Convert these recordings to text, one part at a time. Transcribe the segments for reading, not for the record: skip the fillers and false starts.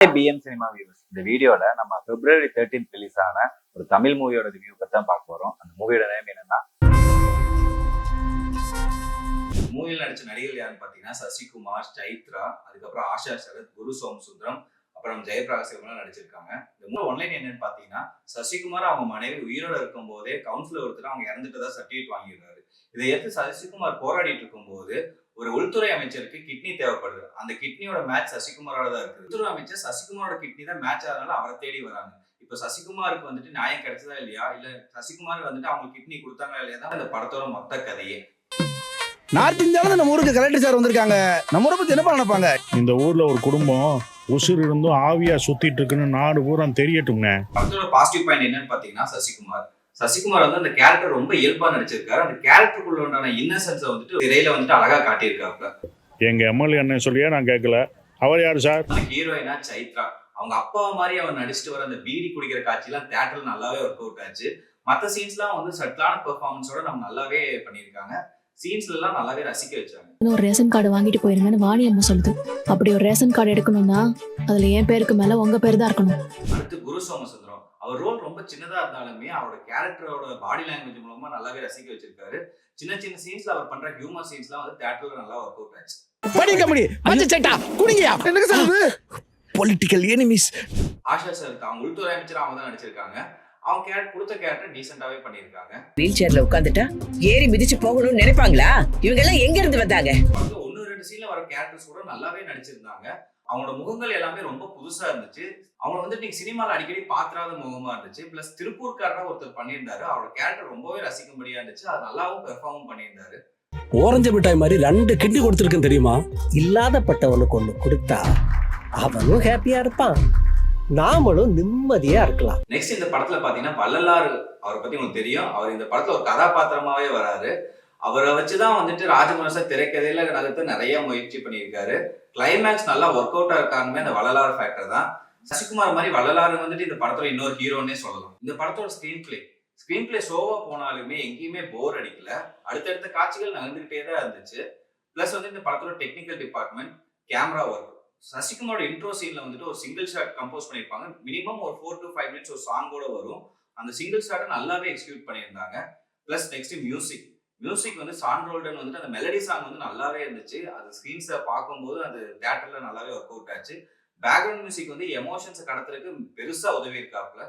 PM cinema views. இந்த வீடியோல நம்ம February 13 ரிலீஸ் ஆன ஒரு தமிழ் மூவியோட ரிவ்யூ பத்தி தான் பார்க்க போறோம். அந்த மூவியோட நேம் என்னன்னா, மூவியில் நடிச்ச நடிகர்கள் யாருன்னு பாத்தீங்கன்னா சசிகுமார், சைத்ரா, அதுக்கப்புறம் ஆஷா சரத், குரு சோமசுந்தரம், அப்புறம் ஜெயபிரகாஷ் இவங்கெல்லாம் நடிச்சிருக்காங்க. இந்த மூவி ஒன்லைன் என்னன்னு பாத்தீங்கன்னா, சசிகுமார் அவங்க மனைவி உயிரோட இருக்கும் போதே கவுன்சிலர் ஒருத்தர் அவங்க இறந்துட்டதா சர்டிஃபிகேட் வாங்கிடுறாரு. இதை எடுத்து சசிகுமார் போராடிட்டு இருக்கும் போது ஒரு உள்துறை அமைச்சருக்கு கிட்னி தேவைப்படுது. அந்த கிட்னியோட மேட்ச் சசிகுமாரோட தான் இருக்கு. உள்துறை அமைச்சர் சசிகுமாரோட கிட்னி தான் மேட்ச் ஆகிறதுனால அவரை தேடி வராங்க. இப்ப சசிகுமாருக்கு வந்துட்டு நியாயம் கிடைச்சதா இல்லையா, இல்ல சசிகுமார் வந்துட்டு அவங்க கிட்னி கொடுத்தாங்களா இல்லையா தான் இந்த படத்தோட மொத்த கதையே. நார்த் இந்தியாவில நம்ம ஊருக்கு கலெக்டர் சார் வந்திருக்காங்க. நம்ம ஊரை பத்தி என்ன நினைப்பாங்க? இந்த ஊர்ல ஒரு குடும்பம் உசுறு இருந்தும் ஆவியா சுத்திட்டு இருக்குன்னு நாடு பூரா தெரியட்டுங்க. படத்தோட பாசிட்டிவ் பாயிண்ட் என்னன்னு பாத்தீங்கன்னா சசிகுமார் வந்து அந்த கேரக்டர் ரொம்ப இயல்பா நடிச்சிருக்காரு. அந்த கேரக்டருக்குள்ள உண்டான இன்னசென்ஸை வந்துட்டு திரையில வந்துட்டு அழகா காட்டியிருக்காப்ல. எங்க எம்எல்ஏ என்ன சொல்லியா நான் கேட்கல. அவர் யாரு சார்? ஹீரோயினா சைத்ரா. அவங்க அப்பா மாதிரி அவர் நடிச்சுட்டு வர அந்த பீடி குடிக்கிற காட்சியெல்லாம் தியேட்டர்ல நல்லாவே ஒர்க் அவுட் ஆச்சு. மற்ற சீன்ஸ்லாம் வந்து சட்டிலான பெர்ஃபார்மன்ஸோட நம்ம நல்லாவே பண்ணியிருக்காங்க. சீன்ஸ்ல எல்லாம் நல்லாவே ரசிக்க வச்சாங்க. ஒரு ரேஷன் கார்டு வாங்கிட்டு போயிருங்கன்னு வாணி அம்மா சொல்லுது. அப்படி ஒரு ரேஷன் கார்டு எடுக்கணும்னா அதுல என் பேருக்கு மேல உங்க பேர் தான் இருக்கணும். அடுத்து குரு சோமசுந்தரம். அவர் ரோல் ரொம்ப சின்னதா இருந்தாலுமே அவரோட கேரக்டரோட பாடி லாங்குவேஜ் மூலமா நல்லாவே ரசிக்க வச்சிருக்காரு. சின்ன சின்ன சீன்ஸ்ல அவர் பண்ற ஹியூமர் சீன்ஸ்லாம் வந்து தியேட்டர்ல நல்லா ஒர்க் அவுட் ஆச்சு. படிக்க என்ன சொல்லுது? Political enemies. ஆஷா சார் அவங்க உள்துறை அமைச்சர் அவங்க தான் நடிச்சிருக்காங்க. அவங்க கேரக்டர் கொடுத்த கேரக்டர் டீசென்ட்டாவே பண்ணியிருக்காங்க. வீல் சேர்ல உட்காந்துட்டா ஏறி மிதிச்சு போகணும்னு நினைப்பாங்களா? இவங்க எல்லாம் எங்க இருந்து வந்தாங்க? ஒன்னு ரெண்டு சீன்ல வர கேரக்டர்ஸ் கூட நல்லாவே நடிச்சிருந்தாங்க. அவங்களோட முகங்கள் எல்லாமே ரொம்ப புதுசா இருந்துச்சு. அவங்க வந்து நீங்க சினிமால அடிக்கடி பாத்திராத முகமா இருந்துச்சு. பிளஸ் திருப்பூர்காரரா ஒருத்தர் பண்ணியிருந்தாரு. அவரோட கேரக்டர் ரொம்பவே ரசிக்கும்படியா இருந்துச்சு. அது நல்லாவும் பெர்ஃபார்ம் பண்ணியிருந்தாரு. ஓரஞ்சு மிட்டாய் மாதிரி 2 கிட்னி கொடுத்துருக்கேன் தெரியுமா? இல்லாதப்பட்டவனுக்கு ஒண்ணு கொடுத்தா அவனும் ஹாப்பியா இருப்பான், நாமளும் நிம்மதியா இருக்கலாம். நெக்ஸ்ட் இந்த படத்துல பாத்தீங்கன்னா வள்ளலார் அவரை பத்தி உங்களுக்கு தெரியும். அவர் இந்த படத்துல ஒரு கதாபாத்திரமாவே வராரு. அவரை வச்சுதான் வந்துட்டு ராஜமனச திரைக்கதையில நகர்த்து நிறைய முயற்சி பண்ணியிருக்காரு. கிளைமேக்ஸ் நல்லா ஒர்க் அவுட் ஆயிருக்காருமே அந்த வள்ளலார் ஃபேக்டர் தான். சசிகுமார் மாதிரி வள்ளலார் வந்துட்டு இந்த படத்துல இன்னொரு ஹீரோன்னே சொல்லலாம். இந்த படத்தோட ஸ்கிரீன் பிளே ஷோவா போனாலுமே எங்கேயுமே போர் அடிக்கல. அடுத்தடுத்த காட்சிகள் நகர்ந்துகிட்டே தான் இருந்துச்சு. பிளஸ் வந்து இந்த படத்தோட டெக்னிக்கல் டிபார்ட்மெண்ட், கேமரா ஒர்க், சசிகுமாரோட இன்ட்ரோ சீன்ல வந்துட்டு ஒரு சிங்கிள் ஷாட் கம்போஸ் பண்ணியிருப்பாங்க. மினிமம் ஒரு 4 to 5 minutes ஒரு சாங்கோட வரும். அந்த சிங்கிள் ஷாட்டை நல்லாவே எக்ஸிக்யூட் பண்ணியிருந்தாங்க. பிளஸ் நெக்ஸ்ட் மியூசிக் வந்து சாண்ட்ரோல்டன் வந்துட்டு அந்த மெலடி சாங் வந்து நல்லாவே இருந்துச்சு. அது ஸ்கிரீன்ஸை பார்க்கும்போது அது தியேட்டர்ல நல்லாவே ஒர்க் அவுட் ஆச்சு. பேக்ரவுண்ட் மியூசிக் வந்து எமோஷன்ஸை கடத்துறதுக்கு பெருசா உதவி இருக்காப்ல.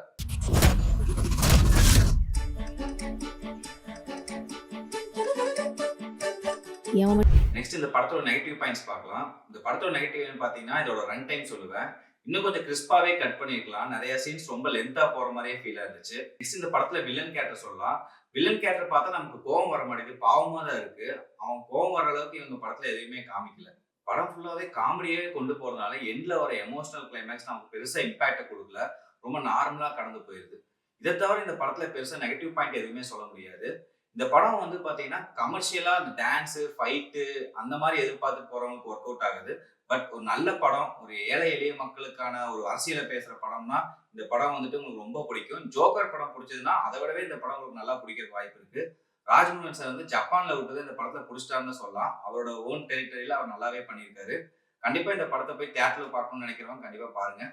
நெக்ஸ்ட் இந்த படத்தோட நெகட்டிவ் பாயிண்ட்ஸ் பார்க்கலாம். இந்த படத்தோட நெகட்டிவ் பாத்தீங்கன்னா இதோட ரன் டைம் சொல்லுவேன். இன்னும் கொஞ்சம் கிறிஸ்பாவே கட் பண்ணிருக்கலாம். நிறைய சீன்ஸ் ரொம்ப லென்த்தா போற மாதிரியே ஃபீல் இருந்துச்சு. நெக்ஸ்ட் இந்த படத்துல வில்லன் கேரக்டர் சொல்லலாம். வில்லன் கேரக்டர் பார்த்தா நமக்கு கோவம் வர மாட்டேங்குது, பாவமா தான் இருக்கு. அவன் கோவம் வர அளவுக்கு இவங்க படத்துல எதுவுமே காமிக்கல. படம் ஃபுல்லாவே காமெடியே கொண்டு போறதுனால எண்ட்ல வர எமோஷனல் கிளைமேக்ஸ் நமக்கு பெருசா இம்பாக்ட கொடுக்கல. ரொம்ப நார்மலா கடந்து போயிருது. இதை தவிர இந்த படத்துல பெருசா நெகட்டிவ் பாயிண்ட் எதுவுமே சொல்ல முடியாது. இந்த படம் வந்து பாத்தீங்கன்னா கமர்ஷியலா அந்த டான்ஸ், ஃபைட்டு அந்த மாதிரி எதிர்பார்த்து போறவங்களுக்கு ஒர்க் அவுட் ஆகுது. பட் ஒரு நல்ல படம், ஒரு ஏழை எளிய மக்களுக்கான ஒரு அரசியலை பேசுற படம்னா இந்த படம் வந்துட்டு உங்களுக்கு ரொம்ப பிடிக்கும். ஜோக்கர் படம் பிடிச்சதுன்னா அதை விடவே இந்த படம் உங்களுக்கு நல்லா பிடிக்கிற வாய்ப்பு இருக்கு. ராஜ்மோகன் சார் வந்து ஜப்பான்ல விட்டது இந்த படத்தை பிடிச்சிட்டாருன்னு சொல்லலாம். அவரோட ஓன் டெரிட்டரியில அவர் நல்லாவே பண்ணியிருக்காரு. கண்டிப்பா இந்த படத்தை போய் தியேட்டர்ல பார்க்கணும்னு நினைக்கிறவங்க கண்டிப்பா பாருங்க.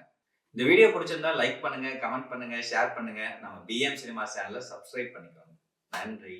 இந்த வீடியோ பிடிச்சிருந்தா லைக் பண்ணுங்க, கமெண்ட் பண்ணுங்க, ஷேர் பண்ணுங்க. நம்ம பிஎம் சினிமா சேனலை சப்ஸ்கிரைப் பண்ணிக்கோங்க. நன்றி.